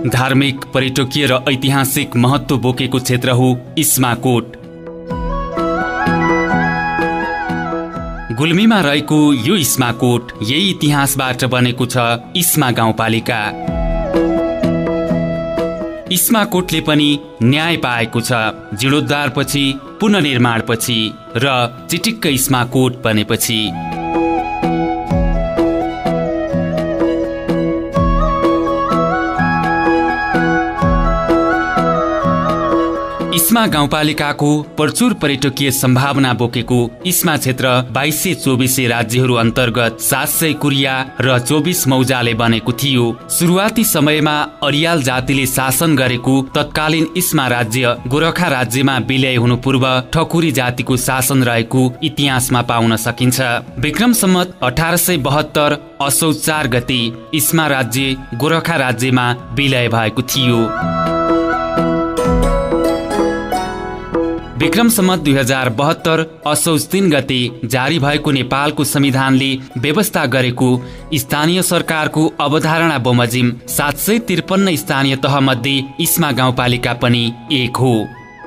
धार्मिक, पर्यटकीय र ऐतिहासिक महत्त्व बोकेको क्षेत्र हो इस्माकोट। गुल्मीमा रहेको यो इस्माकोट यही इतिहासबाट बनेको छ इस्मा गाउँपालिका। इस्माकोटले पनि न्याय पाएको छ, जीर्णोद्धारपछि, पुनर्निर्माणपछि र चिटिक्क इस्माकोट बनेपछि। इस्मा गाउँपालिकाको प्रचुर पर्यटकीय सम्भावना बोकेको इस्मा क्षेत्र 2224 राज्यहरू अन्तर्गत 700 कुरिया र 24 मौजाले बनेको थियो। सुरुवाती समयमा अरियाल जातिले शासन गरेको तत्कालीन इस्मा राज्य गोरखा राज्यमा विलय हुनु पूर्व ठकुरी जातिको शासन रहेको इतिहासमा पाउन सकिन्छ। विक्रम सम्वत 1872 असोज 4 गते इस्मा राज्य गोरखा राज्यमा विलय भएको थियो। विक्रम सम्वत 2072 असोज 3 गते जारी भएको नेपालको संविधानले व्यवस्था गरेको स्थानीय सरकारको अवधारणा बमोजिम 753 स्थानीय तह मध्ये इस्मा गाउँपालिका पनि एक हो।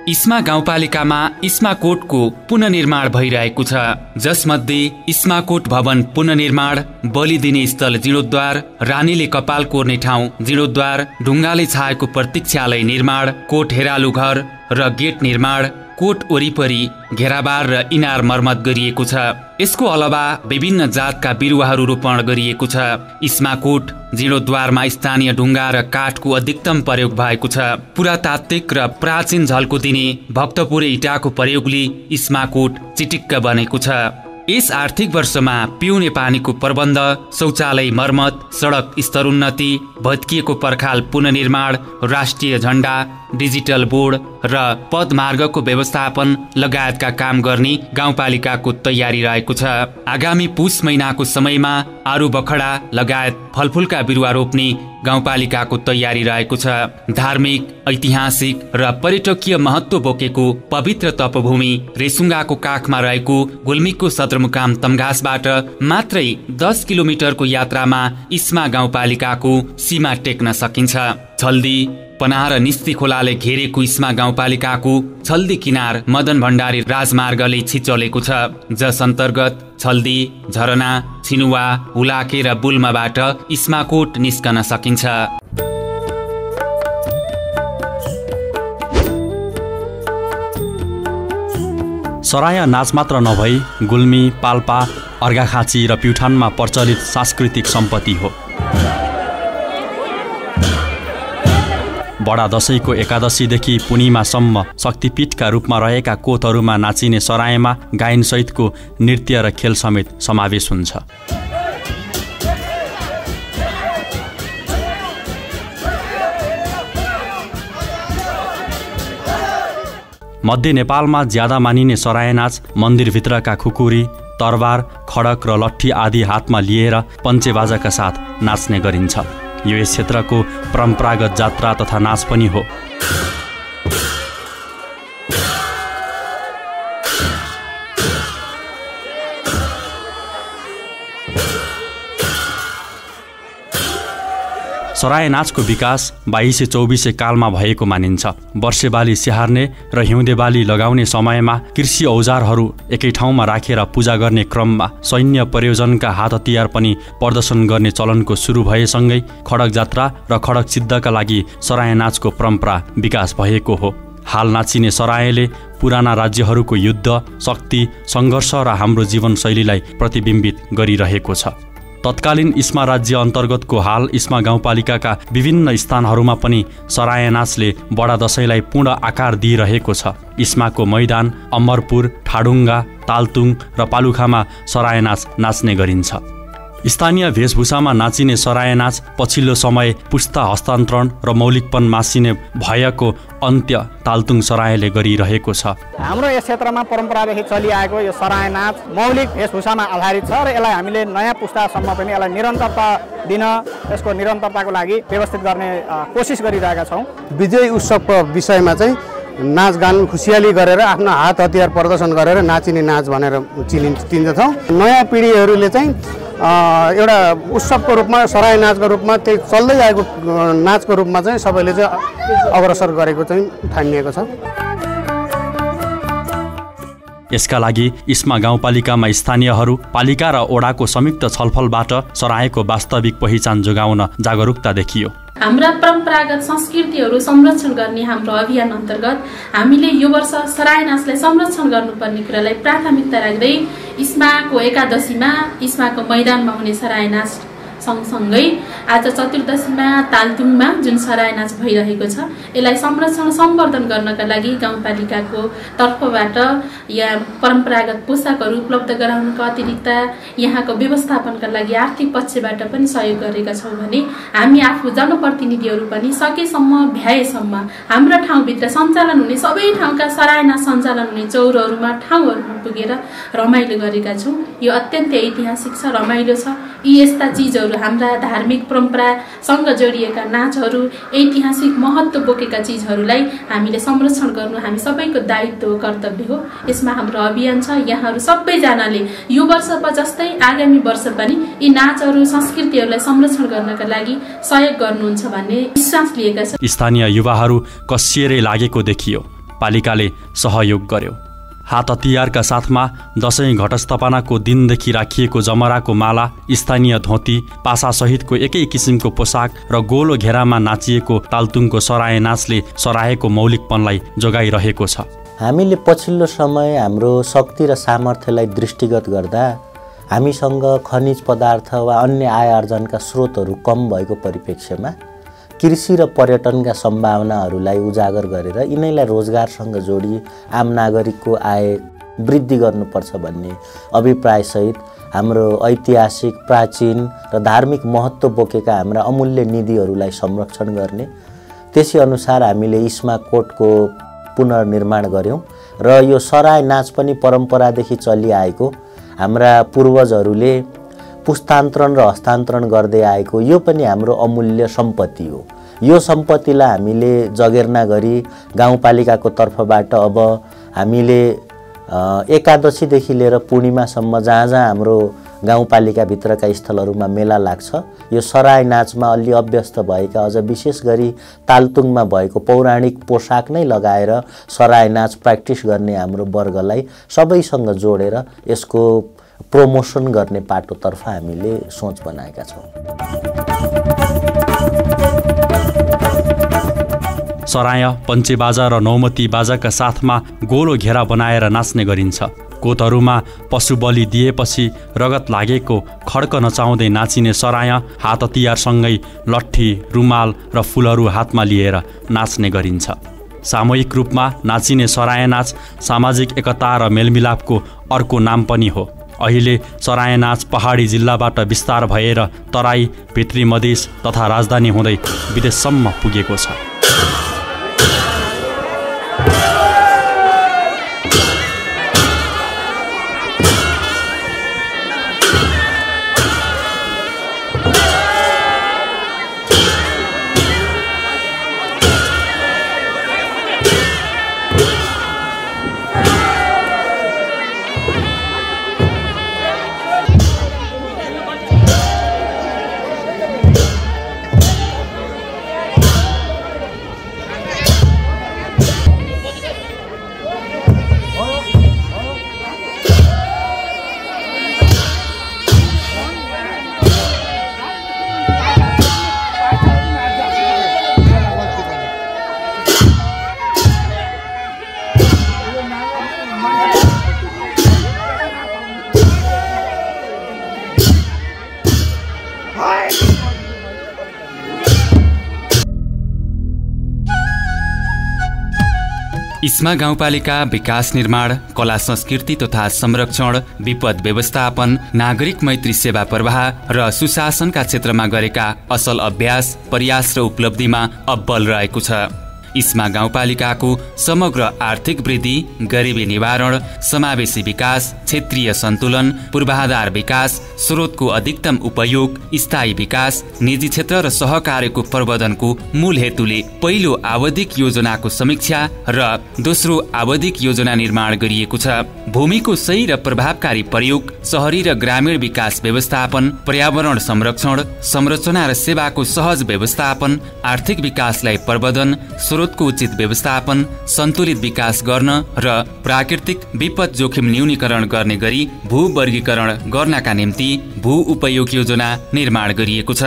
इस्मा गाउँपालिकामा इस्माकोटको पुनर्निर्माण भइरहेको छ, जसमध्ये इस्माकोट भवन पुनर्निर्माण, बलि दिने स्थल जीर्णोद्धार, रानीले कपाल कोर्ने ठाउँ जीर्णोद्धार, ढुङ्गाले छाएको प्रतीक्षालय निर्माण, कोट हेरालु घर र गेट निर्माण, कोट वरिपरि घेराबार र इनार मर्मत गरिएको छ। यसको अलावा विभिन्न जातका बिरुवाहरू रोपण गरिएको छ। इस्माकोट जीर्णोद्धारमा स्थानीय ढुङ्गा र काठको अधिकतम प्रयोग भएको छ। पुरातात्विक र प्राचीन झल्को दिने भक्तपुरे इँटाको प्रयोगले इस्माकोट चिटिक्क बनेको छ। यस आर्थिक वर्षमा पिउने पानीको प्रबन्ध, शौचालय मर्मत, सडक स्तरोन्नति, भत्किएको पर्खाल पुनर्निर्माण, राष्ट्रिय झण्डा, डिजिटल बोर्ड र पदमार्गको व्यवस्थापन लगायतका काम गर्ने गाउँपालिकाको तयारी रहेको छ। आगामी पुष महिनाको समयमा आरु बखडा लगायत फलफुलका बिरुवा रोप्ने गाउँपालिकाको तयारी रहेको छ। धार्मिक, ऐतिहासिक र पर्यटकीय महत्त्व बोकेको पवित्र तपभूमि रेसुङ्गाको काखमा रहेको गुल्मीको सदरमुकाम तम्घासबाट मात्रै 10 किलोमिटरको यात्रामा इस्मा गाउँपालिकाको सीमा टेक्न सकिन्छ। छल्दी, पनाह र निस्ती खोलाले घेरेको इस्मा गाउँपालिकाको छल्दी किनार मदन भण्डारी राजमार्गले छिचोलेको छ, जस अन्तर्गत छल्दी, झरना, छिनुवा, हुलाके र बुल्माबाट इस्माकोट निस्कन सकिन्छ। सराय नाच मात्र नभई गुल्मी, पाल्पा, अर्घाखाँची र प्युठानमा प्रचलित सांस्कृतिक सम्पत्ति हो। बडा दशैंको एकादशीदेखि पूर्णिमासम्म शक्तिपीठका रूपमा रहेका कोतहरूमा नाचिने सरायमा गायनसहितको नृत्य र खेल समेत समावेश हुन्छ। मध्य नेपालमा ज्यादा मानिने सराय नाच मन्दिरभित्रका खुकुरी, तरबार, खडक र लट्ठी आदि हातमा लिएर पञ्चेबाजाका साथ नाच्ने गरिन्छ। यो यस क्षेत्रको परम्परागत जात्रा तथा नाच पनि हो। सराय नाचको विकास 2224 कालमा भएको मानिन्छ। वर्षेबाली स्याहार्ने र हिउँदे बाली लगाउने समयमा कृषि औजारहरू एकै ठाउँमा राखेर पूजा गर्ने क्रममा सैन्य प्रयोजनका हात हतियार पनि प्रदर्शन गर्ने चलनको सुरु भएसँगै खडक जात्रा र खडक सिद्धका लागि सराय नाचको परम्परा विकास भएको हो। हाल नाचिने सरायले पुराना राज्यहरूको युद्ध, शक्ति, सङ्घर्ष र हाम्रो जीवनशैलीलाई प्रतिबिम्बित गरिरहेको छ। तत्कालीन इस्मा राज्य अन्तर्गतको हाल इस्मा गाउँपालिकाका विभिन्न स्थानहरूमा पनि सराय नाचले बडा दशैंलाई पूर्ण आकार दिइरहेको छ। इस्माको मैदान, अमरपुर, ठाडुङ्गा, तालतुङ र पालुखामा सराय नाच नाच्ने गरिन्छ। स्थानीय वेशभूषामा नाचिने सराय नाच पछिल्लो समय पुस्ता हस्तान्तरण र मौलिकपन मासिने भएको अन्त्य तालतुङ सरायले गरिरहेको छ। हाम्रो यस क्षेत्रमा परम्परादेखि चलिआएको यो सराय नाच मौलिक वेशभूषामा आधारित छ र यसलाई हामीले नयाँ पुस्तासम्म पनि यसलाई निरन्तरता दिन, यसको निरन्तरताको लागि व्यवस्थित गर्ने कोसिस गरिरहेका छौँ। विजय उत्सवको विषयमा चाहिँ नाचगान खुसियाली गरेर आफ्नो हात हतियार प्रदर्शन गरेर नाचिने नाच भनेर चिन्दछौँ। नयाँ पिँढीहरूले चाहिँ एउटा उत्सवको रूपमा सराय नाचको रूपमा त्यही चल्दै आएको नाचको रूपमा चाहिँ सबैले चाहिँ अग्रसर गरेको चाहिँ ठानिएको छ। यसका लागि इस्मा गाउँपालिकामा स्थानीयहरू पालिका र ओडाको संयुक्त छलफलबाट सरायको वास्तविक पहिचान जोगाउन जागरुकता देखियो। हाम्रा परम्परागत संस्कृतिहरू संरक्षण गर्ने हाम्रो अभियान अन्तर्गत हामीले यो वर्ष सराय नाचलाई संरक्षण गर्नुपर्ने कुरालाई प्राथमिकता राख्दै इस्माको एकादशीमा इस्माको मैदानमा हुने सराय नाच सँगसँगै आज चतुर्दशीमा तालतुङमा जुन सराय नाच भइरहेको छ यसलाई संरक्षण सम्वर्धन गर्नका लागि गाउँपालिकाको तर्फबाट यहाँ परम्परागत पोसाकहरू उपलब्ध गराउनुको अतिरिक्त यहाँको व्यवस्थापनका लागि आर्थिक पक्षबाट पनि सहयोग गरेका छौँ भने हामी आफू जनप्रतिनिधिहरू पनि सकेसम्म भ्याएसम्म हाम्रो ठाउँभित्र सञ्चालन हुने सबै ठाउँका सराय नाच सञ्चालन हुने चौरहरूमा ठाउँहरूमा पुगेर रमाइलो गरेका छौँ। यो अत्यन्तै ऐतिहासिक छ, रमाइलो छ। यी यस्ता चिजहरू हाम्रा धार्मिक परम्परासँग जोडिएका नाचहरू ऐतिहासिक महत्त्व बोकेका चिजहरूलाई हामीले संरक्षण गर्नु हामी सबैको दायित्व कर्तव्य हो। यसमा हाम्रो अभियान छ। यहाँहरू सबैजनाले यो वर्ष जस्तै आगामी वर्ष पनि यी नाचहरू संस्कृतिहरूलाई संरक्षण गर्नका लागि सहयोग गर्नुहुन्छ भन्ने विश्वास लिएका छन्। स्थानीय युवाहरू कसिएरै लागेको देखियो। पालिकाले सहयोग गर्यो। हात हतियारका साथमा दशैं घटस्थापनाको दिनदेखि राखिएको जमराको माला, स्थानीय धोती, पासासहितको एकै किसिमको पोसाक र गोलो घेरामा नाचिएको तालतुङको सराय नाचले सरायको मौलिकपनलाई जोगाइरहेको छ। हामीले पछिल्लो समय हाम्रो शक्ति र सामर्थ्यलाई दृष्टिगत गर्दा हामीसँग खनिज पदार्थ वा अन्य आय आर्जनका स्रोतहरू कम भएको परिप्रेक्ष्यमा कृषि र पर्यटनका सम्भावनाहरूलाई उजागर गरेर यिनैलाई रोजगारसँग जोडी आम नागरिकको आय वृद्धि गर्नुपर्छ भन्ने अभिप्रायसहित हाम्रो ऐतिहासिक, प्राचीन र धार्मिक महत्त्व बोकेका हाम्रा अमूल्य निधिहरूलाई संरक्षण गर्ने, त्यसै अनुसार हामीले इस्मा कोटको पुनर्निर्माण गर्यौं र यो सराय नाच पनि परम्परादेखि चलिआएको हाम्रा पूर्वजहरूले पुस्तान्तरण र हस्तान्तरण गर्दै आएको यो पनि हाम्रो अमूल्य सम्पत्ति हो। यो सम्पत्तिलाई हामीले जगेर्ना गरी गाउँपालिकाको तर्फबाट अब हामीले एकादशीदेखि लिएर पूर्णिमासम्म जहाँ जहाँ हाम्रो गाउँपालिकाभित्रका स्थलहरूमा मेला लाग्छ यो सराय नाचमा अलि अभ्यस्त भएका अझ विशेष गरी तालतुङमा भएको पौराणिक पोसाक नै लगाएर सराय नाच प्र्याक्टिस गर्ने हाम्रो वर्गलाई सबैसँग जोडेर यसको प्रमोसन गर्ने पाटोतर्फ हामीले सोच बनाएका छौँ। सराय पञ्चेबाजा र नौमती बाजाका साथमा गोलो घेरा बनाएर नाच्ने गरिन्छ। कोतहरूमा पशु बलि दिएपछि रगत लागेको खड्क नचाउँदै नाचिने सराय हात हतियारसँगै लट्ठी, रुमाल र फुलहरू हातमा लिएर नाच्ने गरिन्छ। सामूहिक रूपमा नाचिने सराय नाच सामाजिक एकता र मेलमिलापको अर्को नाम पनि हो। अहिले सराय नाच पहाडी जिल्लाबाट विस्तार भएर तराई, भित्री मधेस तथा राजधानी हुँदै विदेशसम्म पुगेको छ। इस्मा गाउँपालिका विकास निर्माण, कला संस्कृति तथा संरक्षण, विपद व्यवस्थापन, नागरिक मैत्री सेवा प्रवाह र सुशासनका क्षेत्रमा गरेका असल अभ्यास, प्रयास र उपलब्धिमा अब्बल रहेको छ। इस्मा गाउँपालिकाको समग्र आर्थिक वृद्धि, गरिबी निवारण, समावेशी विकास, क्षेत्रीय सन्तुलन, पूर्वाधार विकास, स्रोतको अधिकतम उपयोग, स्थायी विकास, निजी क्षेत्र र सहकार्यको प्रवर्धनको मूल हेतुले पहिलो आवधिक योजनाको समीक्षा र दोस्रो आवधिक योजना निर्माण गरिएको छ। भूमिको सही र प्रभावकारी प्रयोग, शहरी र ग्रामीण विकास व्यवस्थापन, पर्यावरण संरक्षण, संरचना र सेवाको सहज व्यवस्थापन, आर्थिक विकासलाई प्रवर्धन, स्रोतको उचित व्यवस्थापन, सन्तुलित विकास गर्न र प्राकृतिक विपद जोखिम न्यूनीकरण गर्ने गरी भूवर्गीकरण गर्नका निम्ति भू उपयोग योजना निर्माण गरिएको छ।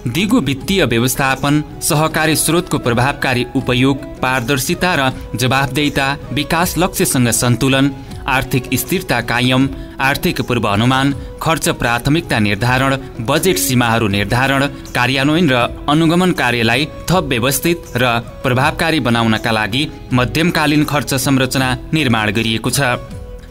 दिगो वित्तीय व्यवस्थापन, सहकारी स्रोतको प्रभावकारी उपयोग, पारदर्शिता र जवाफदेहिता, विकास लक्ष्यसँग सन्तुलन, आर्थिक स्थिरता कायम, आर्थिक पूर्वानुमान, खर्च प्राथमिकता निर्धारण, बजेट सीमाहरू निर्धारण, कार्यान्वयन र अनुगमन कार्यलाई थप व्यवस्थित र प्रभावकारी बनाउनका लागि मध्यमकालीन खर्च संरचना निर्माण गरिएको छ।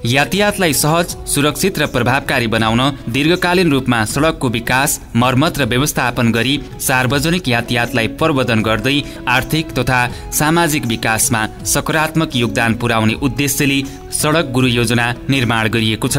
यातायातलाई सहज, सुरक्षित र प्रभावकारी बनाउन दीर्घकालीन रूपमा सडकको विकास, मर्मत र व्यवस्थापन गरी सार्वजनिक यातायातलाई प्रवर्धन गर्दै आर्थिक तथा सामाजिक विकासमा सकारात्मक योगदान पुर्याउने उद्देश्यले सडक गुरु योजना निर्माण गरिएको छ।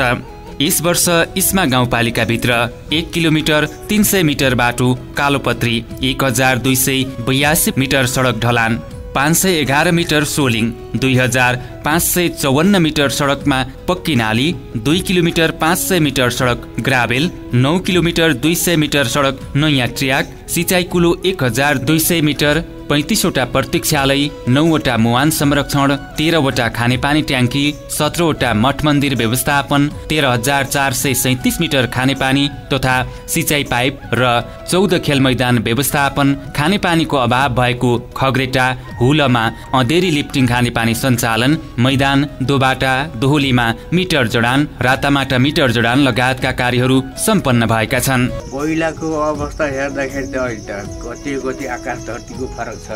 यस वर्ष इस्मा गाउँपालिकाभित्र 1 किलोमिटर 300 मिटर बाटो कालोपत्री, 1282 मिटर सडक ढलान, 511 मिटर सोलिङ, 2554 मिटर सडकमा पक्की नाली, 2 किलोमिटर 500 मिटर सडक ग्राभेल, 9 किलोमिटर 200 मिटर सडक नयाँ ट्र्याक, सिँचाइ कुलो 1200 मिटर, 35 वटा प्रतीक्षालय, 9 वटा मुहान संरक्षण, 13 वटा खानेपानी ट्याङ्की, 17 वटा मठ मन्दिर व्यवस्थापन, 13,437 मिटर खानेपानी तथा सिँचाइ पाइप र 14 खेल मैदान व्यवस्थापन, खानेपानीको अभाव भएको खगरेटा हुलमा अँधेरी लिफ्टिङ खानेपानी सञ्चालन, मैदान दोबाटा दोहोलीमा मिटर जडान, रातामाटा मिटर जडान लगायतका कार्यहरू सम्पन्न भएका छन्। पहिलाको अवस्था हेर्दाखेरि त अहिले कति आकाश धरतीको फरक छ।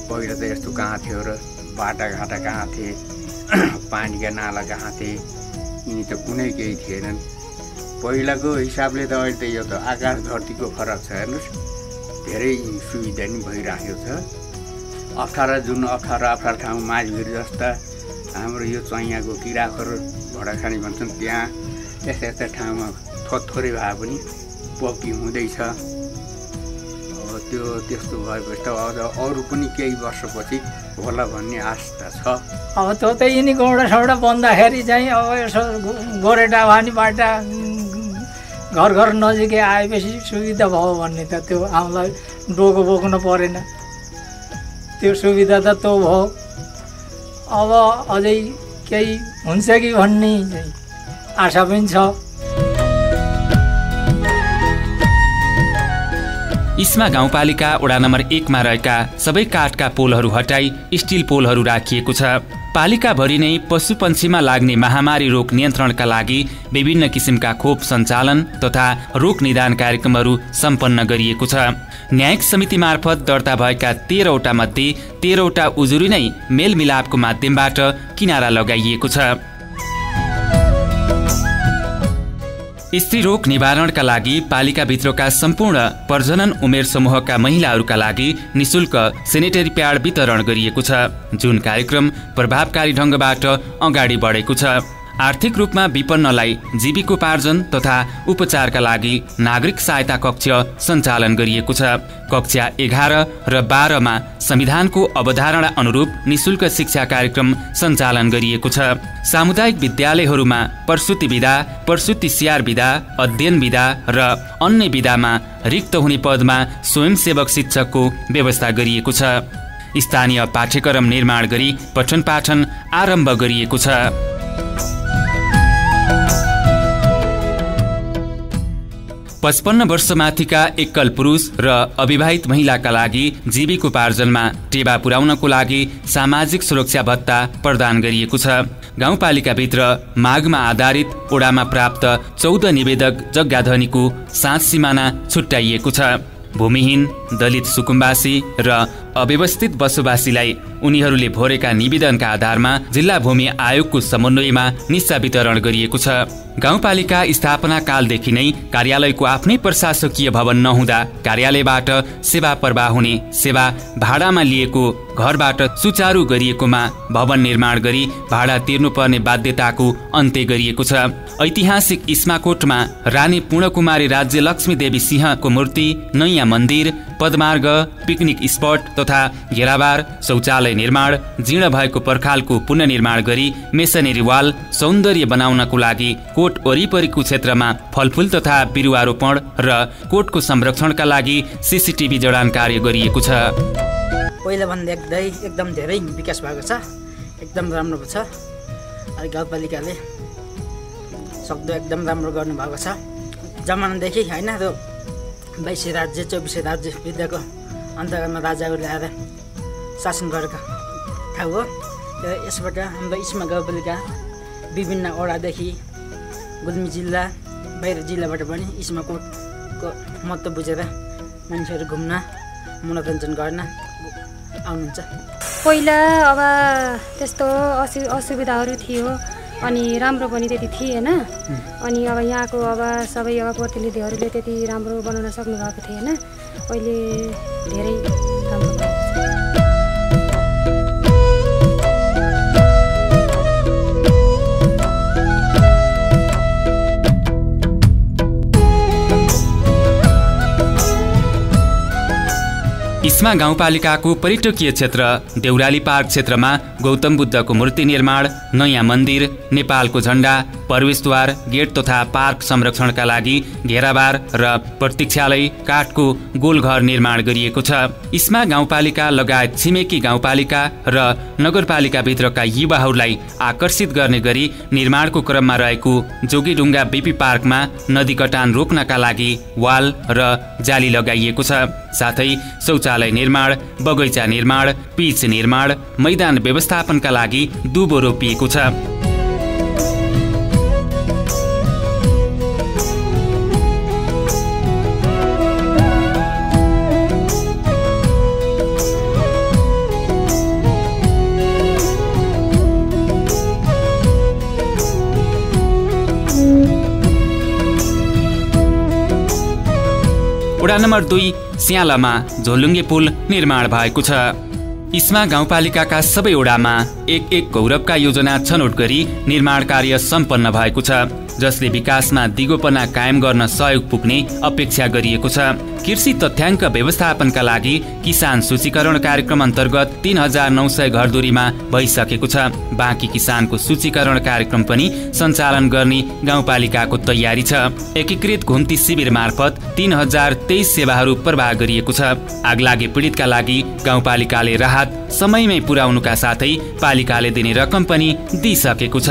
पहिला त यस्तो कहाँ थियो र बाटाघाटा कहाँ थिए, पानीका नाला कहाँ थिए, यिनी त कुनै केही थिएनन्। पहिलाको हिसाबले त अहिले त यो त आकाश धरतीको फरक छ। हेर्नुहोस्, धेरै सुविधा नि भइरहेको छ। जुन अप्ठ्यारा ठाउँ माझभिर जस्ता हाम्रो यो चैयाको किराखर भडाखानी भन्छन्, त्यहाँ यस्ता ठाउँमा थोरै भए पनि पक्की हुँदैछ। त्यस्तो भएपछि त अरू पनि केही वर्षपछि होला भन्ने आस्था छ। अब त्यो त यिनी गौडा बन्दाखेरि चाहिँ अब यसो गोरेटा भानी बाटा घर नजिकै आएपछि सुविधा भयो भन्ने त त्यो हामीलाई डोको बोक्नु परेन, त्यो सुविधा त त्यो भयो। अब अझै केही हुन्छ कि भन्ने आशा पनि छ। इस्मा गाउँपालिका वडा नम्बर 1 मा रहेका सबै काठका पोलहरू हटाई स्टिल पोलहरू राखिएको छ। पालिकाभरि नै पशुपन्छीमा लाग्ने महामारी रोग नियन्त्रणका लागि विभिन्न किसिमका खोप सञ्चालन तथा रोग निदान कार्यक्रमहरू सम्पन्न गरिएको छ। न्यायिक समिति मार्फत दर्ता भएका 13 वटा मध्ये 13 वटा उजुरी नै मेलमिलापको माध्यमबाट किनारा लगाइएको छ। स्त्री रोग निवारणका लागि पालिकाभित्रका सम्पूर्ण प्रजनन उमेर समूहका महिलाहरूका लागि निशुल्क सेनिटरी प्याड वितरण गरिएको छ, जुन कार्यक्रम प्रभावकारी ढङ्गबाट अगाडि बढेको छ। आर्थिक रूपमा विपन्नलाई जीविकोपार्जन तथा उपचारका लागि नागरिक सहायता कक्ष सञ्चालन गरिएको छ। कक्षा 11 र 12 मा संविधानको अवधारणा अनुरूप निशुल्क शिक्षा कार्यक्रम सञ्चालन गरिएको छ। सामुदायिक विद्यालयहरूमा प्रसुति विधा, प्रसुति स्याहार विधा, अध्ययन विधा र अन्य विधामा रिक्त हुने पदमा स्वयंसेवक शिक्षकको व्यवस्था गरिएको छ। स्थानीय पाठ्यक्रम निर्माण गरी पठन पाठन आरम्भ गरिएको छ। 55 वर्षमाथिका एकल पुरुष र अविवाहित महिलाका लागि जीविकोपार्जनमा टेवा पुर्याउनको लागि सामाजिक सुरक्षा भत्ता प्रदान गरिएको छ। गाउँपालिकाभित्र मागमा आधारित ओडामा प्राप्त 14 निवेदक जग्गाधनीको 7 सिमाना छुट्याइएको छ। भूमिहीन, दलित सुकुम्बासी र अव्यवस्थित बसोबासीलाई उनीहरूले भोरेका निवेदनका आधारमा जिल्ला भूमि आयोगको समन्वयमा निस्सा वितरण गरिएको छ। गाउँपालिका स्थापना कालदेखि नै कार्यालयको आफ्नै प्रशासकीय भवन नहुँदा कार्यालयबाट सेवा प्रवाह हुने, सेवा भाडामा लिएको घरबाट सुचारू गरिएकोमा भवन निर्माण गरी भाडा तिर्नुपर्ने बाध्यताको अन्त्य गरिएको छ। ऐतिहासिक इस्माकोटमा रानी पूर्णकुमारी राज्य लक्ष्मी देवी सिंहको मूर्ति, नयाँ मन्दिर, पदमार्ग, पिकनिक स्पट तथा घेराबार, शौचालय निर्माण, जीर्ण भएको पर्खालको पुनर्निर्माण गरी मेसनरी वाल सौन्दर्य बनाउनको लागि कोट वरिपरिको क्षेत्रमा फलफुल तथा बिरुवारोपण र कोटको संरक्षणका लागि सीसीटीभी जडान कार्य गरिएको छ। पहिला भन्दा एकदम धेरै विकास भएको छ, एकदम राम्रो छ। गाउँपालिकाले सक्दो एकदम राम्रो गर्नुभएको छ। जमानादेखि होइन, त्यो 22 राज्य 24 राज्य विद्याको अन्तर्गतमा राजाहरूले ल्याएर शासन गरेको ठाउँ हो। यसबाट हाम्रो इस्मा गाउँपालिका विभिन्न वडादेखि गुल्मी जिल्ला, बाहिर जिल्लाबाट पनि इस्माकोटको महत्त्व बुझेर मान्छेहरू घुम्न, मनोरञ्जन गर्न आउनुहुन्छ। पहिला अब त्यस्तो असुविधाहरू थियो अनि राम्रो पनि त्यति थिएन। अनि अब यहाँको अब सबै अब प्रतिनिधिहरूले त्यति राम्रो बनाउन सक्नु भएको थिएन। अहिले धेरै राम्रो भएको छ। इस्मा गाउँपालिकाको पर्यटकीय क्षेत्र देउराली पार्क क्षेत्रमा गौतम बुद्धको मूर्ति निर्माण, नयाँ मन्दिर, नेपालको झण्डा, प्रवेशद्वार, गेट तथा पार्क संरक्षणका लागि घेराबार र प्रतीक्षालय काठको गोलघर निर्माण गरिएको छ। इस्मा गाउँपालिका लगायत छिमेकी गाउँपालिका र नगरपालिकाभित्रका युवाहरूलाई आकर्षित गर्ने गरी निर्माणको क्रममा रहेको जोगीढुङ्गा बीपी पार्कमा नदी कटान रोक्नका लागि वाल र जाली लगाइएको छ। साथै शौचालय निर्माण, बगैँचा निर्माण, पिच निर्माण, मैदान व्यवस्थापनका लागि दुबो रोपिएको छ। वडा नम्बर 2 स्यालामा झोलुङ्गे पुल निर्माण भएको छ। इस्मा गाउँपालिकाका सबै वडामा एक गौरवका योजना छनौट गरी निर्माण कार्य सम्पन्न भएको छ, जसले विकासमा दिगोपना कायम गर्न सहयोग पुग्ने अपेक्षा गरिएको छ। कृषि तथ्याङ्क व्यवस्थापनका लागि किसान सूचीकरण कार्यक्रम अन्तर्गत 3900 घरधुरीमा भइसकेको छ। बाँकी किसानको सूचीकरण कार्यक्रम पनि सञ्चालन गर्ने गाउँपालिकाको तयारी छ। एकीकृत घुम्ती शिविर मार्फत 3023 सेवाहरू प्रवाह गरिएको छ। आगलागी पीडितका लागि गाउँपालिकाले राहत समयमै पुर्याउनुका साथै पालिकाले दिने रकम पनि दिइसकेको छ।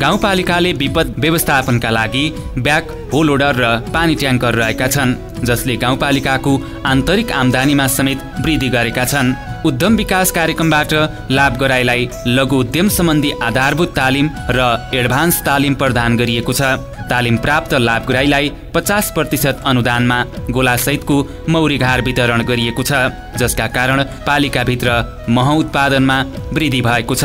गाउँपालिकाले विपद व्यवस्थापनका लागि ब्याक हो लोडर र पानी ट्याङ्कर रहेका छन्, जसले गाउँपालिकाको आन्तरिक आम्दानीमा समेत वृद्धि गरेका छन्। उद्यम विकास कार्यक्रमबाट लाभ गराईलाई लघु उद्यम सम्बन्धी आधारभूत तालिम र एडभान्स तालिम प्रदान गरिएको छ। तालिम प्राप्त लाभग्राहीलाई 50% अनुदानमा गोलासहितको मौरीघार वितरण गरिएको छ, जसका कारण पालिकाभित्र मह उत्पादनमा वृद्धि भएको छ।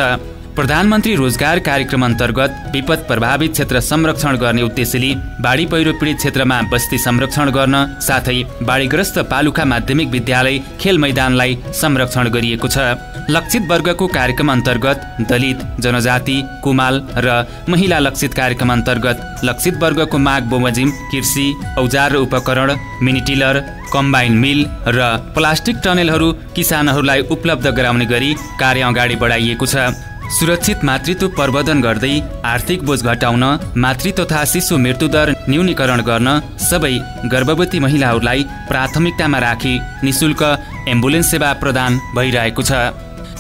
प्रधानमन्त्री रोजगार कार्यक्रम अन्तर्गत विपद प्रभावित क्षेत्र संरक्षण गर्ने उद्देश्यले बाढी पहिरो पीडित क्षेत्रमा बस्ती संरक्षण गर्न साथै बाढीग्रस्त पालुखा माध्यमिक विद्यालय खेल मैदानलाई संरक्षण गरिएको छ। लक्षित वर्गको कार्यक्रम अन्तर्गत दलित, जनजाति, कुमाल र महिला लक्षित कार्यक्रम अन्तर्गत लक्षित वर्गको माग बमोजिम कृषि औजार र उपकरण, मिनी टिलर, कम्बाइन मिल र प्लास्टिक टनेलहरू किसानहरूलाई उपलब्ध गराउने गरी कार्य अगाडि बढाइएको छ। सुरक्षित मातृत्व प्रवर्धन गर्दै आर्थिक बोझ घटाउन, मातृ तथा शिशु मृत्युदर न्यूनीकरण गर्न सबै गर्भवती महिलाहरूलाई प्राथमिकतामा राखी निशुल्क एम्बुलेन्स सेवा प्रदान भइरहेको छ।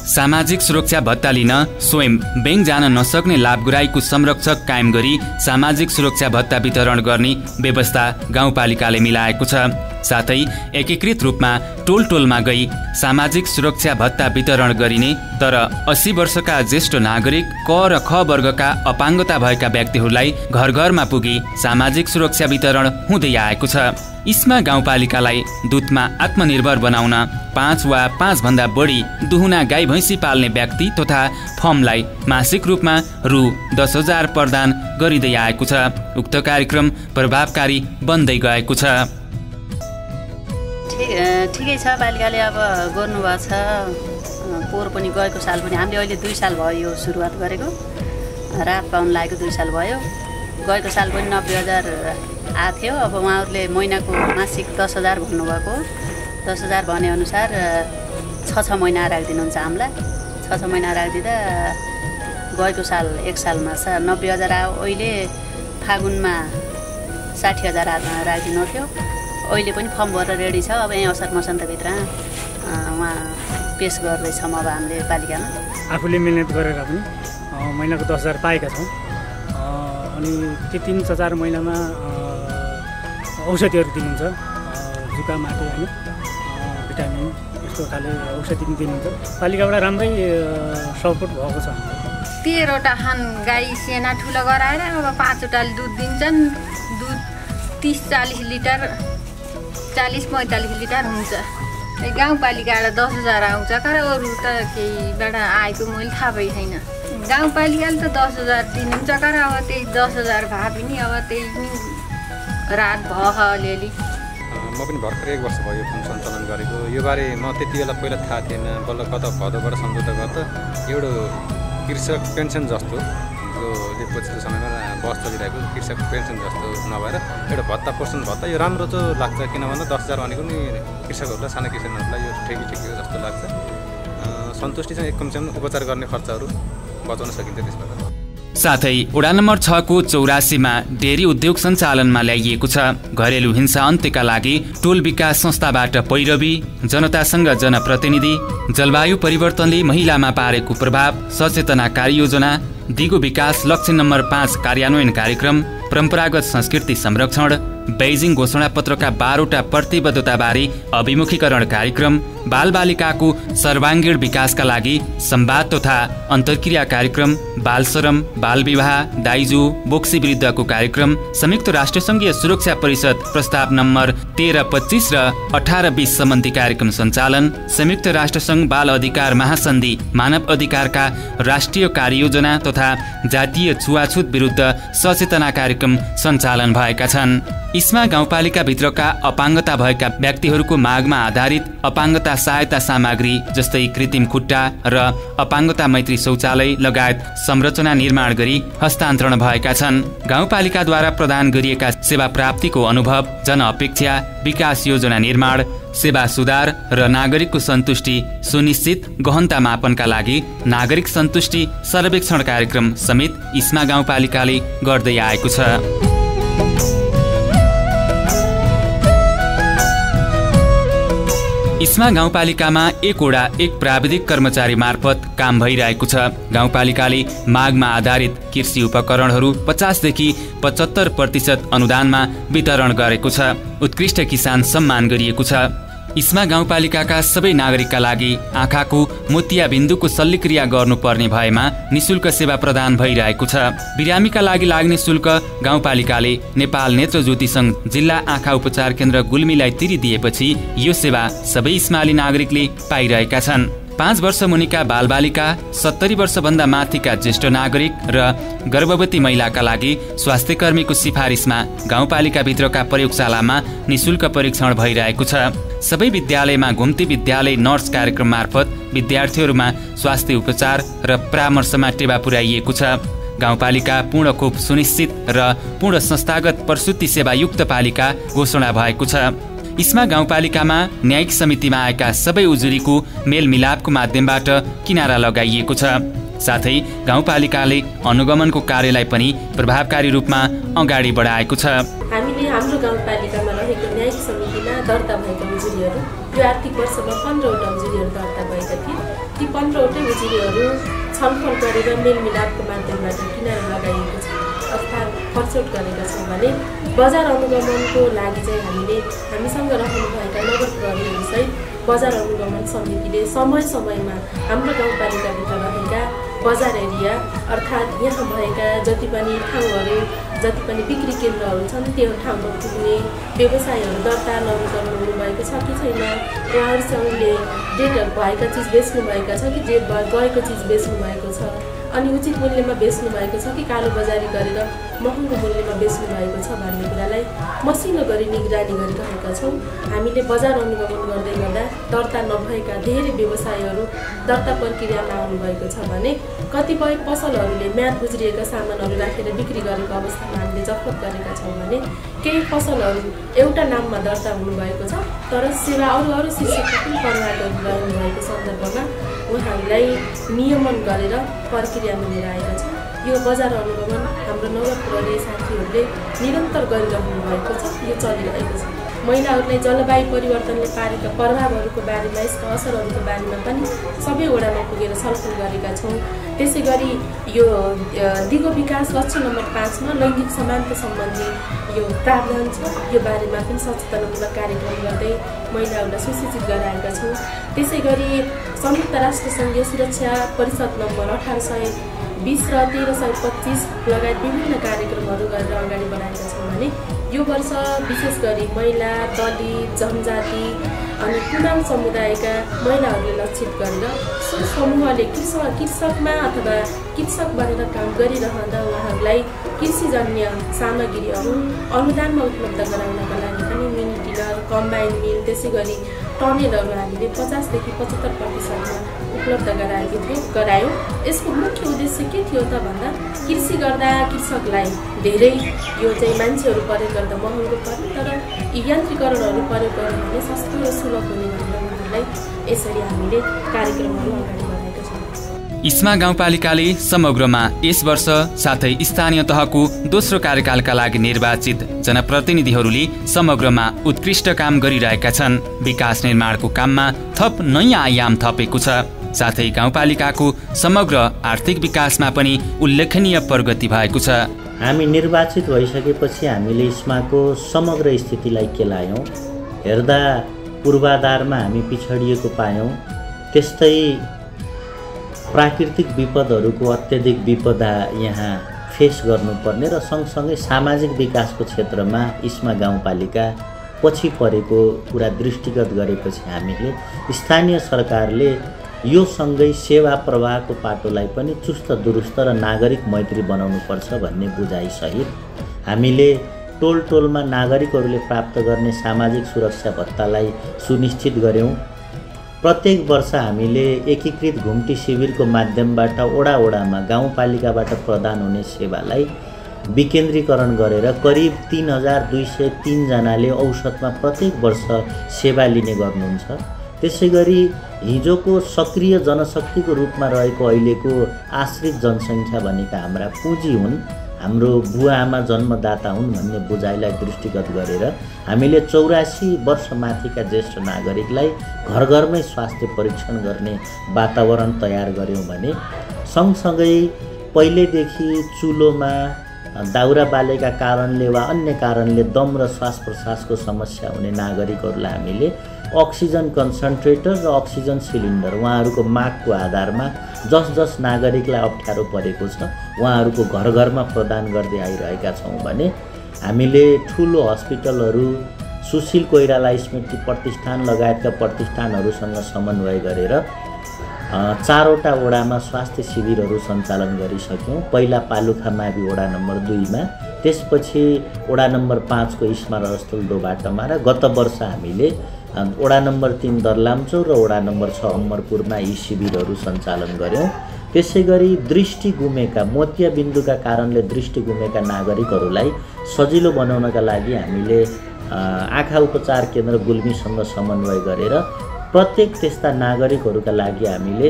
सामाजिक सुरक्षा भत्ता लिन स्वयं बैंक जान नसक्ने लाभग्राहीको संरक्षक कायम गरी सामाजिक सुरक्षा भत्ता वितरण गर्ने व्यवस्था गाउँपालिकाले मिलाएको छ। साथै एकीकृत रूपमा टोलमा गई सामाजिक सुरक्षा भत्ता वितरण गरिने तर 80 वर्षका ज्येष्ठ नागरिक क र ख वर्गका अपाङ्गता भएका व्यक्तिहरूलाई घर घरमा पुगी सामाजिक सुरक्षा वितरण हुँदै आएको छ। इस्मा गाउँपालिकालाई दुधमा आत्मनिर्भर बनाउन 5 वा 5 भन्दा बढी दुहुना गाई भैँसी पाल्ने व्यक्ति तथा फर्मलाई मासिक रूपमा रु 10,000 प्रदान गरिँदै आएको छ। उक्त कार्यक्रम प्रभावकारी बन्दै गएको छ। ठिकै छ, पालिकाले अब गर्नुभएको छ। पोहोर पनि गएको साल पनि हामीले अहिले 2 साल भयो यो सुरुवात गरेको, राहत पाउन लागेको 2 साल भयो। गएको साल पनि 90,000 आएको थियो। अब उहाँहरूले महिनाको मासिक 10,000 भन्नुभएको, 10,000 भनेअनुसार 6 महिना राखिदिनुहुन्छ हामीलाई। 6 महिना राखिदिँदा गएको साल 1 सालमा 90,000 आयो। अहिले फागुनमा 60,000 राखिदिनु थियो। अहिले पनि फर्म भरेर रेडी छ। अब यहाँ असार मसान्तभित्र उहाँ पेस गर्दैछौँ अब हामीले पालिकामा। आफूले मिहिनेत गरेर पनि महिनाको 10,000 पाएका छौँ। अनि ती 3,000 महिनामा औषधिहरू दिनुहुन्छ, जुका माटे होइन, भिटामिन यस्तो खाले औषधि पनि दिनुहुन्छ। पालिकाबाट राम्रै सपोर्ट भएको छ। 13वटा खान गाई सेना ठुलो गराएर अब 5वटा दुध दिन्छन्। दुध 30-40 लिटर, 40-45 लिटर हुन्छ। गाउँपालिकाबाट 10,000 आउँछ, तर अरू त केहीबाट आएको मैले थाहा पाइ छैन। गाउँपालिकाले त 10,000 दिनुहुन्छ, तर अब त्यही 10,000 भए पनि अब त्यही रात भयो अलिअलि। म पनि भर्खर 1 वर्ष भयो फर्म सञ्चालन गरेको। यो बारे म त्यति बेला पहिला थाहा थिएन। बल्ल कता भदौबाट सम्झौता गर्दा एउटा कृषक पेन्सन जस्तो जो पछिल्लो समयमा बस चलिरहेको कृषक पेन्सन जस्तो नभएर एउटा भत्ता पोषण भत्ता यो राम्रो चाहिँ लाग्छ। किन भन्दा 10,000 भनेको नि कृषकहरूलाई, साना किसानहरूलाई यो ठिकै हो जस्तो लाग्छ। सन्तुष्टि चाहिँ कमसेकम उपचार गर्ने खर्चहरू बचाउन सकिन्छ त्यसबाट। साथै वडा नम्बर 6 को 84मा डेरी उद्योग सञ्चालनमा ल्याइएको छ। घरेलु हिंसा अन्त्यका लागि टोल विकास संस्थाबाट पैरवी, जनतासँग जनप्रतिनिधि, जलवायु परिवर्तनले महिलामा पारेको प्रभाव, सचेतना कार्ययोजना, दिगो विकास लक्ष्य नम्बर 5 कार्यान्वयन कार्यक्रम, परम्परागत संस्कृति संरक्षण, बेइजिङ घोषणापत्रका 12वटा प्रतिबद्धताबारे अभिमुखीकरण कार्यक्रम, बालबालिकाको सर्वाङ्गीण विकासका लागि संवाद तथा अन्तर्क्रिया कार्यक्रम, बालश्रम, बालविवाह, दाइजो, बोक्सी विरुद्धको कार्यक्रम, संयुक्त राष्ट्रसङ्घीय सुरक्षा परिषद प्रस्ताव नम्बर 13-25 र 18-20 सम्बन्धी कार्यक्रम सञ्चालन, संयुक्त राष्ट्रसङ्घ बाल अधिकार महासन्धि मानव अधिकारका राष्ट्रिय कार्ययोजना तथा जातीय छुवाछुत विरुद्ध सचेतना कार्यक्रम सञ्चालन भएका छन्। इस्मा गाउँपालिकाभित्रका अपाङ्गता भएका व्यक्तिहरूको मागमा आधारित अपाङ्गता सहायता सामग्री जस्तै कृत्रिम खुट्टा र अपाङ्गता मैत्री शौचालय लगायत संरचना निर्माण गरी हस्तान्तरण भएका छन्। गाउँपालिकाद्वारा प्रदान गरिएका सेवा प्राप्तिको अनुभव, जनअपेक्षा, विकास योजना निर्माण, सेवा सुधार र नागरिकको सन्तुष्टि सुनिश्चित गहनता मापनका लागि नागरिक सन्तुष्टि सर्वेक्षण कार्यक्रम समेत इस्मा गाउँपालिकाले गर्दै आएको छ। इस्मा गाउँपालिकामा 1 वडा 1 प्राविधिक कर्मचारी मार्फत काम भइरहेको छ। गाउँपालिकाले मागमा आधारित कृषि उपकरणहरू 50 देखि 75% अनुदानमा वितरण गरेको छ। उत्कृष्ट किसान सम्मान गरिएको छ। इस्मा गाउँपालिकाका सबै नागरिकका लागि आँखाको मोतियाबिन्दुको शल्यक्रिया गर्नुपर्ने भएमा निशुल्क सेवा प्रदान भइरहेको छ। बिरामीका लागि लाग्ने शुल्क गाउँपालिकाले नेपाल नेत्र ज्योति सङ्घ जिल्ला आँखा उपचार केन्द्र गुल्मीलाई तिरिदिएपछि यो सेवा सबै इस्माली नागरिकले पाइरहेका छन्। 5 वर्ष मुनिका बालबालिका, 70 वर्षभन्दा माथिका ज्येष्ठ नागरिक र गर्भवती महिलाका लागि स्वास्थ्यकर्मीको सिफारिसमा गाउँपालिकाभित्रका प्रयोगशालामा निशुल्क परीक्षण भइरहेको छ। सबै विद्यालयमा घुम्ती विद्यालय नर्स कार्यक्रम मार्फत विद्यार्थीहरूमा स्वास्थ्य उपचार र परामर्शमा टेवा पुर्याइएको छ। गाउँपालिका पूर्ण खोप सुनिश्चित र पूर्ण संस्थागत प्रसुति सेवायुक्त पालिका घोषणा भएको छ। इस्मा गाउँपालिकामा न्यायिक समितिमा आएका सबै उजुरीको मेलमिलापको माध्यमबाट किनारा लगाइएको छ। साथै गाउँपालिकाले अनुगमनको कार्यलाई पनि प्रभावकारी रूपमा अगाडि बढाएको छ। हामीले हाम्रो गाउँपालिकामा रहेको न्यायिक समितिमा दर्ता भएका उजुरीहरू यो आर्थिक वर्षमा 15वटा उजुरीहरू दर्ता भएका थिए। ती 15वटै उजुरीहरू छलफल गरेर मेलमिलापको माध्यमबाट किनारा लगाइएको छ। अर्थात् खर्चौट गरेका छौँ भने बजार अनुगमनको लागि चाहिँ हामीसँग रहनुभएका नगर प्रहरीहरूसहित बजार अनुगमन समितिले समय समयमा हाम्रो गाउँपालिकाभित्र रहेका बजार एरिया अर्थात् यहाँ भएका जति पनि ठाउँहरू जति पनि बिक्री केन्द्रहरू छन् त्यो ठाउँमा पुग्ने व्यवसायहरू दर्ता नवीकरण हुनुभएको छ कि छैन, उहाँहरूसँगले डेट भएका चिज बेच्नुभएका छ कि डेट गएको चिज बेच्नुभएको छ, अनि उचित मूल्यमा बेच्नु भएको छ कि कालोबजारी गरेर महँगो मूल्यमा बेच्नु भएको छ भन्ने कुरालाई मसिनो गरी निगरानी गरिरहेका छौँ। हामीले बजार अनुगमन गर्दै गर्दा दर्ता नभएका धेरै व्यवसायहरू दर्ता प्रक्रियामा आउनुभएको छ भने कतिपय पसलहरूले म्याद गुज्रिएका सामानहरू राखेर बिक्री गरेको अवस्थामा हामीले जफत गरेका छौँ भने केही पसलहरू एउटा नाममा दर्ता हुनुभएको छ तर सेवा अरू शीर्षकमा पनि प्रवाह गरिरहनु भएको सन्दर्भमा उहाँहरूलाई नियमन गरेर प्रक्रियामा लिएर आएका छौँ। यो बजार अनुगमन हाम्रो नगर प्रहरी साथीहरूले निरन्तर गरिरहनु भएको छ, यो चलिरहेको छ। महिलाहरूलाई जलवायु परिवर्तनले पारेका प्रभावहरूको बारेमा यसका असरहरूको बारेमा पनि सबै वडामा पुगेर छलफल गरेका छौँ। त्यसै गरी यो दिगो विकास लक्ष्य नम्बर 5 मा लैङ्गिक समानता सम्बन्धी यो प्रावधान छ, यो बारेमा पनि सचेतनामूलक कार्यक्रम गर्दै महिलाहरूलाई सुसूचित गराएका छौँ। त्यसै गरी संयुक्त राष्ट्र सङ्घीय सुरक्षा परिषद नम्बर 1820 र 1325 लगायत विभिन्न कार्यक्रमहरू गरेर अगाडि बढाएका छौँ भने यो वर्ष विशेष गरी महिला, दलित, जनजाति अनि कुमाऊँ समुदायका महिलाहरूले लक्षित गरेर सो समूहले कृषकमा अथवा कृषक बनेर काम गरिरहँदा उहाँहरूलाई कृषिजन्य सामग्रीहरू अनुदानमा उपलब्ध गराउनका लागि पनि मिनी टिलर, कम्बाइन मिल, त्यसै गरी टनेलहरू हामीले 50 देखि 75% उपलब्ध गरायौँ। यसको मुख्य उद्देश्य के थियो त भन्दा कृषि गर्दा कृषकलाई धेरै यो चाहिँ मान्छेहरू प्रयोग गर्दा महँगो पर्ने तर यन्त्रीकरणहरू प्रयोग गर्यो भने सस्तो र सुलभ हुने भनेर उहाँहरूलाई यसरी हामीले कार्यक्रमहरू अगाडि बढाएका छौँ। इस्मा गाउँपालिकाले समग्रमा यस वर्ष साथै स्थानीय तहको दोस्रो कार्यकालका लागि निर्वाचित जनप्रतिनिधिहरूले समग्रमा उत्कृष्ट काम गरिरहेका छन्। विकास निर्माणको काममा थप नयाँ आयाम थपेको छ। साथै गाउँपालिकाको समग्र आर्थिक विकासमा पनि उल्लेखनीय प्रगति भएको छ। हामी निर्वाचित भइसकेपछि हामीले इस्माको समग्र स्थितिलाई केलायौँ। हेर्दा पूर्वाधारमा हामी पिछडिएको पायौँ। त्यस्तै प्राकृतिक विपदहरूको अत्यधिक विपदा यहाँ फेस गर्नुपर्ने र सँगसँगै सामाजिक विकासको क्षेत्रमा इस्मा गाउँपालिका पछि परेको कुरा दृष्टिगत गरेपछि हामीले स्थानीय सरकारले यो सँगै सेवा प्रवाहको पाटोलाई पनि चुस्त दुरुस्त र नागरिक मैत्री बनाउनुपर्छ भन्ने बुझाइसहित हामीले टोलमा नागरिकहरूले प्राप्त गर्ने सामाजिक सुरक्षा भत्तालाई सुनिश्चित गर्यौँ। प्रत्येक वर्ष हामीले एकीकृत घुम्टी शिविरको माध्यमबाट वडामा गाउँपालिकाबाट प्रदान हुने सेवालाई विकेन्द्रीकरण गरेर करिब 3203 जनाले औसतमा प्रत्येक वर्ष सेवा लिने गर्नुहुन्छ। त्यसै गरी हिजोको सक्रिय जनशक्तिको रूपमा रहेको अहिलेको आश्रित जनसङ्ख्या भनेका हाम्रा पुँजी हुन्, हाम्रो बुवा आमा जन्मदाता हुन् भन्ने बुझाइलाई दृष्टिगत गरेर हामीले 84 वर्ष माथिका ज्येष्ठ नागरिकलाई घरमै स्वास्थ्य परीक्षण गर्ने वातावरण तयार गर्यौँ भने सँगसँगै पहिलेदेखि चुलोमा दाउरा बालेका कारणले वा अन्य कारणले दम र श्वास प्रश्वासको समस्या हुने नागरिकहरूलाई हामीले अक्सिजन कन्सन्ट्रेटर र अक्सिजन सिलिन्डर उहाँहरूको मागको आधारमा जस नागरिकलाई अप्ठ्यारो परेको छ उहाँहरूको घरमा प्रदान गर्दै आइरहेका छौँ भने हामीले ठुलो हस्पिटलहरू सुशील कोइराला स्मृति प्रतिष्ठान लगायतका प्रतिष्ठानहरूसँग समन्वय गरेर 4वटा वडामा स्वास्थ्य शिविरहरू सञ्चालन गरिसक्यौँ। पहिला पालुखा मावि वडा नम्बर 2 मा, त्यसपछि वडा नम्बर 5 को इस्मा रस्थल दोबाटोमा र गत वर्ष हामीले वडा नम्बर 3 दर्लामचौर र वडा नम्बर 6 अमरपुरमा यी शिविरहरू सञ्चालन गर्यौँ। त्यसै गरी दृष्टि गुमेका मोतियाबिन्दुका कारणले दृष्टि गुमेका नागरिकहरूलाई सजिलो बनाउनका लागि हामीले आँखा उपचार केन्द्र गुल्मीसँग समन्वय गरेर प्रत्येक त्यस्ता नागरिकहरूका लागि हामीले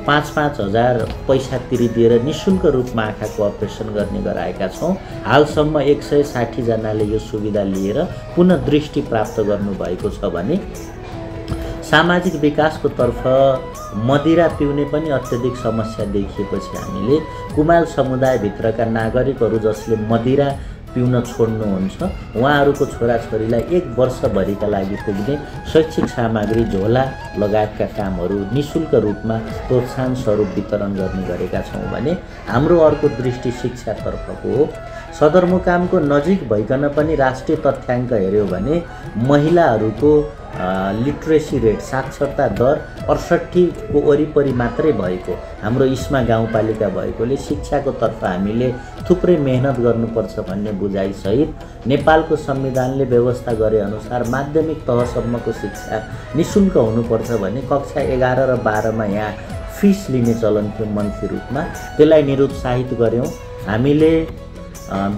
5-5 हजार पैसा तिरिदिएर निःशुल्क रूपमा आँखाको अपरेसन गर्ने गराएका छौँ। हालसम्म 160 जनाले यो सुविधा लिएर पुनः दृष्टि प्राप्त गर्नुभएको छ भने सामाजिक विकासको तर्फ मदिरा पिउने पनि अत्यधिक समस्या देखिएपछि हामीले कुमाल समुदायभित्रका नागरिकहरू जसले मदिरा पिउन छोड्नुहुन्छ उहाँहरूको छोराछोरीलाई 1 वर्षभरिका लागि पुग्ने शैक्षिक सामग्री झोला लगायतका कामहरू निःशुल्क रूपमा प्रोत्साहन स्वरूप वितरण गर्ने गरेका छौँ भने हाम्रो अर्को दृष्टि शिक्षातर्फको हो। सदरमुकामको नजिक भइकन पनि राष्ट्रिय तथ्याङ्क हेऱ्यो भने महिलाहरूको लिट्रेसी रेट साक्षरता दर 68 को वरिपरि मात्रै भएको हाम्रो इस्मा गाउँपालिका भएकोले शिक्षाको तर्फ हामीले थुप्रै मेहनत गर्नुपर्छ भन्ने बुझाइसहित नेपालको संविधानले व्यवस्था गरे अनुसार माध्यमिक तहसम्मको शिक्षा निःशुल्क हुनुपर्छ भने कक्षा 11 र 12 मा यहाँ फिस लिने चलन थियो मन्थली रूपमा। त्यसलाई निरुत्साहित गर्यौं। हामीले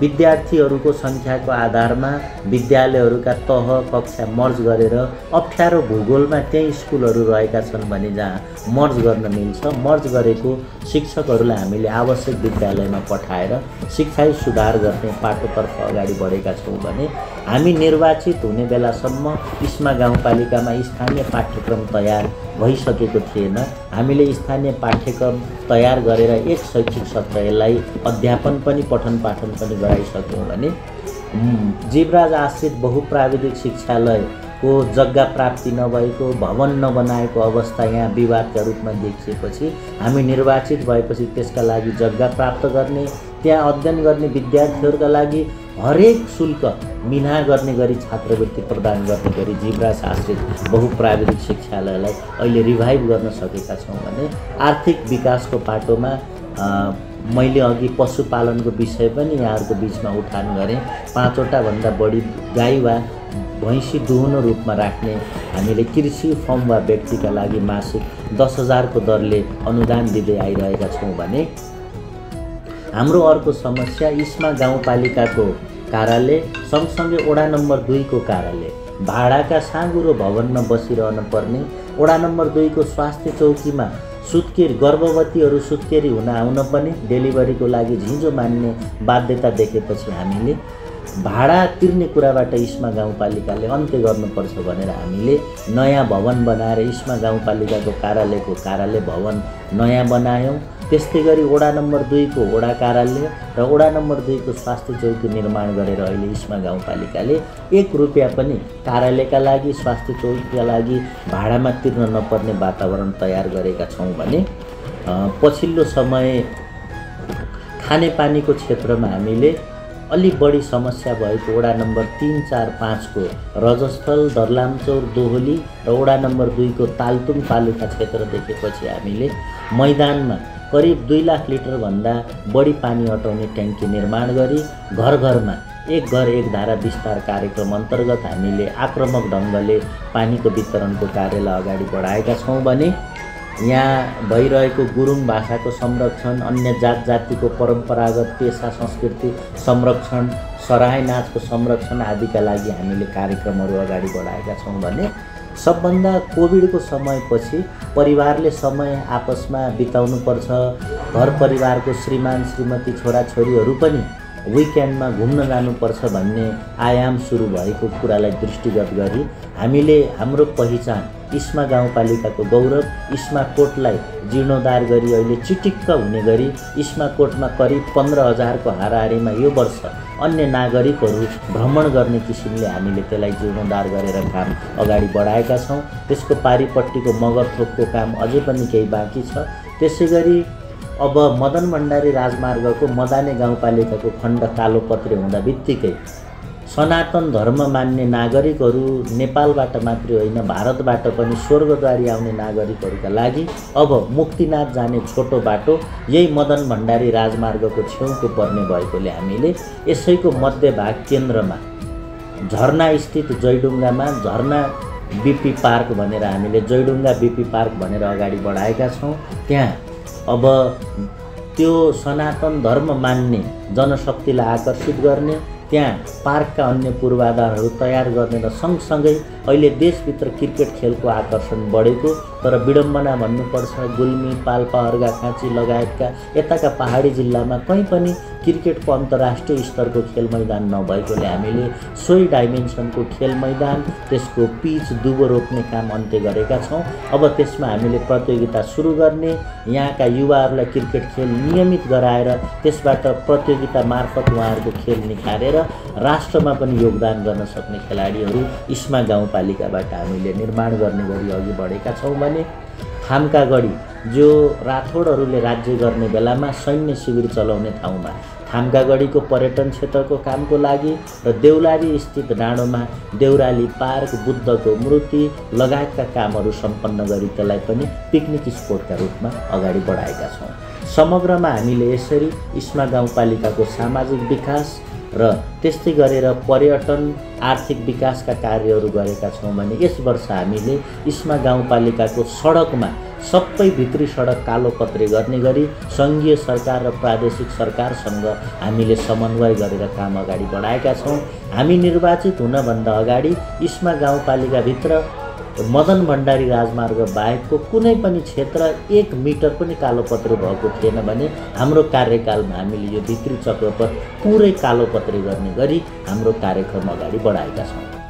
विद्यार्थीहरूको सङ्ख्याको आधारमा विद्यालयहरूका तह कक्षा मर्ज गरेर अप्ठ्यारो भूगोलमा त्यही स्कुलहरू रहेका छन् भने जहाँ मर्ज गर्न मिल्छ मर्ज गरेको शिक्षकहरूलाई हामीले आवश्यक विद्यालयमा पठाएर शिक्षाई सुधार गर्ने पाटोतर्फ अगाडि बढेका छौँ भने हामी निर्वाचित हुने बेलासम्म इस्मा गाउँपालिकामा स्थानीय पाठ्यक्रम तयार भइसकेको थिएन। हामीले स्थानीय पाठ्यक्रम तयार गरेर एक शैक्षिक सत्र यसलाई अध्यापन पनि पठन पाठन पनि गराइसक्यौँ भने जीवराज आश्रित बहुप्राविधिक शिक्षालयको जग्गा प्राप्ति नभएको भवन नबनाएको अवस्था यहाँ विवादका रूपमा देखिएपछि हामी निर्वाचित भएपछि त्यसका लागि जग्गा प्राप्त गर्ने त्यहाँ अध्ययन गर्ने विद्यार्थीहरूका लागि हरेक शुल्क मिना गर्ने गरी छात्रवृत्ति प्रदान गर्ने गरी जीवराज आश्रित बहुप्राविधिक शिक्षालयलाई अहिले रिभाइभ गर्न सकेका छौँ भने आर्थिक विकासको पाटोमा मैले अघि पशुपालनको विषय पनि यहाँहरूको बिचमा उठान गरेँ। 5 वटा भन्दा बढी गाई वा भैँसी दुहुनो रूपमा राख्ने हामीले कृषि फर्म वा व्यक्तिका लागि मासिक 10,000 को दरले अनुदान दिँदै आइरहेका छौँ भने हाम्रो अर्को समस्या इस्मा गाउँपालिकाको कार्यालय सँगसँगै वडा नम्बर 2 को कार्यालय भाडाका साँगुरो भवनमा बसिरहन पर्ने वडा नम्बर 2 को स्वास्थ्य चौकीमा सुत्केरी गर्भवतीहरू सुत्केरी हुन आउन पनि डेलिभरीको लागि झिँजो मान्ने बाध्यता देखेपछि हामीले भाडा तिर्ने कुराबाट इस्मा गाउँपालिकाले अन्त्य गर्नुपर्छ भनेर हामीले नयाँ भवन बनाएर इस्मा गाउँपालिकाको कार्यालय भवन नयाँ बनायौँ। त्यस्तै गरी वडा नम्बर 2 को वडा कार्यालय र वडा नम्बर 2 को स्वास्थ्य चौकी निर्माण गरेर अहिले इस्मा गाउँपालिकाले 1 रुपैयाँ पनि कार्यालयका लागि स्वास्थ्य चौकीका लागि भाडामा तिर्न नपर्ने वातावरण तयार गरेका छौँ भने पछिल्लो समय खानेपानीको क्षेत्रमा हामीले अलि बढी समस्या भएको वडा नम्बर 3, 4, 5 को रजस्थल दर्लामचौर दोहोली र वडा नम्बर 2 को तालतुङ पालुखा क्षेत्र देखेपछि हामीले मैदानमा करिब 2 लाख लिटर भन्दा बढी पानी अटाउने ट्याङ्की निर्माण गरी घर घरमा एक घर एक धारा विस्तार कार्यक्रम अन्तर्गत हामीले आक्रामक ढङ्गले पानीको वितरणको कार्यलाई अगाडि बढाएका छौँ भने यहाँ भइरहेको गुरुङ भाषाको संरक्षण अन्य जात जातिको परम्परागत पेशा संस्कृति संरक्षण सराय नाचको संरक्षण आदिका लागि हामीले कार्यक्रमहरू अगाडि बढाएका छौँ भने सबभन्दा कोभिडको समयपछि परिवारले समय आपसमा बिताउनुपर्छ घर परिवारको श्रीमान श्रीमती छोराछोरीहरू पनि विकेन्डमा घुम्न जानुपर्छ भन्ने आयाम सुरु भएको कुरालाई दृष्टिगत गरी हामीले हाम्रो पहिचान इस्मा गाउँपालिकाको गौरव इस्मा कोटलाई जीर्णोद्धार गरी अहिले चिटिक्क हुने गरी इस्मा कोटमा करिब 15,000 को हाराहारीमा यो वर्ष अन्य नागरिकहरू भ्रमण गर्ने किसिमले हामीले त्यसलाई जीर्णोद्धार गरेर काम अगाडि बढाएका छौँ। त्यसको पारिपट्टिको मगरथोकको काम अझै पनि केही बाँकी छ। त्यसैगरी अब मदन भण्डारी राजमार्गको मदाने गाउँपालिकाको खण्ड कालोपत्रे हुँदा बित्तिकै सनातन धर्म मान्ने नागरिकहरू नेपालबाट मात्रै होइन भारतबाट पनि स्वर्गद्वारी आउने नागरिकहरूका लागि अब मुक्तिनाथ जाने छोटो बाटो यही मदन भण्डारी राजमार्गको छेउको पर्ने भएकोले हामीले यसैको मध्यभाग केन्द्रमा झरना स्थित जयडुङ्गामा झरना बीपी पार्क भनेर हामीले जयडुङ्गा बीपी पार्क भनेर अगाडि बढाएका छौँ। त्यहाँ अब त्यो सनातन धर्म मान्ने जनशक्तिलाई आकर्षित गर्ने त्यहाँ पार्कका अन्य पूर्वाधारहरू तयार गर्ने र सँगसँगै अहिले देशभित्र क्रिकेट खेलको आकर्षण बढेको तर विडम्बना भन्नुपर्छ गुल्मी पाल्पा अर्घाखाँची लगायतका यताका पहाडी जिल्लामा कहीँ पनि क्रिकेटको अन्तर्राष्ट्रिय स्तरको खेल मैदान नभएकोले हामीले सोही डाइमेन्सनको खेल मैदान त्यसको पिच दुबो रोप्ने काम अन्त्य गरेका छौँ। अब त्यसमा हामीले प्रतियोगिता सुरु गर्ने, यहाँका युवाहरूलाई क्रिकेट खेल नियमित गराएर त्यसबाट प्रतियोगिता मार्फत उहाँहरूको खेल निखारेर राष्ट्रमा पनि योगदान गर्न सक्ने खेलाडीहरू इस्मा गाउँपालिकाबाट हामीले निर्माण गर्ने गरी अघि बढेका छौँ भने थाम्कागढी जो राठौडहरूले राज्य गर्ने बेलामा सैन्य शिविर चलाउने ठाउँमा थाम्कागढीको पर्यटन क्षेत्रको कामको लागि र देउलाली स्थित डाँडोमा देउराली पार्क, बुद्धको मूर्ति लगायतका कामहरू सम्पन्न गरी त्यसलाई पनि पिकनिक स्पोटका रूपमा अगाडि बढाएका छौँ। समग्रमा हामीले यसरी इस्मा गाउँपालिकाको सामाजिक विकास र त्यस्तै गरेर पर्यटन आर्थिक विकासका कार्यहरू गरेका छौँ भने यस वर्ष हामीले इस्मा गाउँपालिकाको सडकमा सबै भित्री सडक कालोपत्रे गर्ने गरी सङ्घीय सरकार र प्रादेशिक सरकारसँग हामीले समन्वय गरेर काम अगाडि बढाएका छौँ। हामी निर्वाचित हुनभन्दा अगाडि इस्मा गाउँपालिकाभित्र मदन भण्डारी राजमार्ग बाहेकको कुनै पनि क्षेत्र 1 मिटर पनि कालोपत्रे भएको थिएन भने हाम्रो कार्यकालमा हामीले यो भित्री चक्रपथ पुरै कालोपत्रे गर्ने गरी हाम्रो कार्यक्रम अगाडि बढाएका छौँ।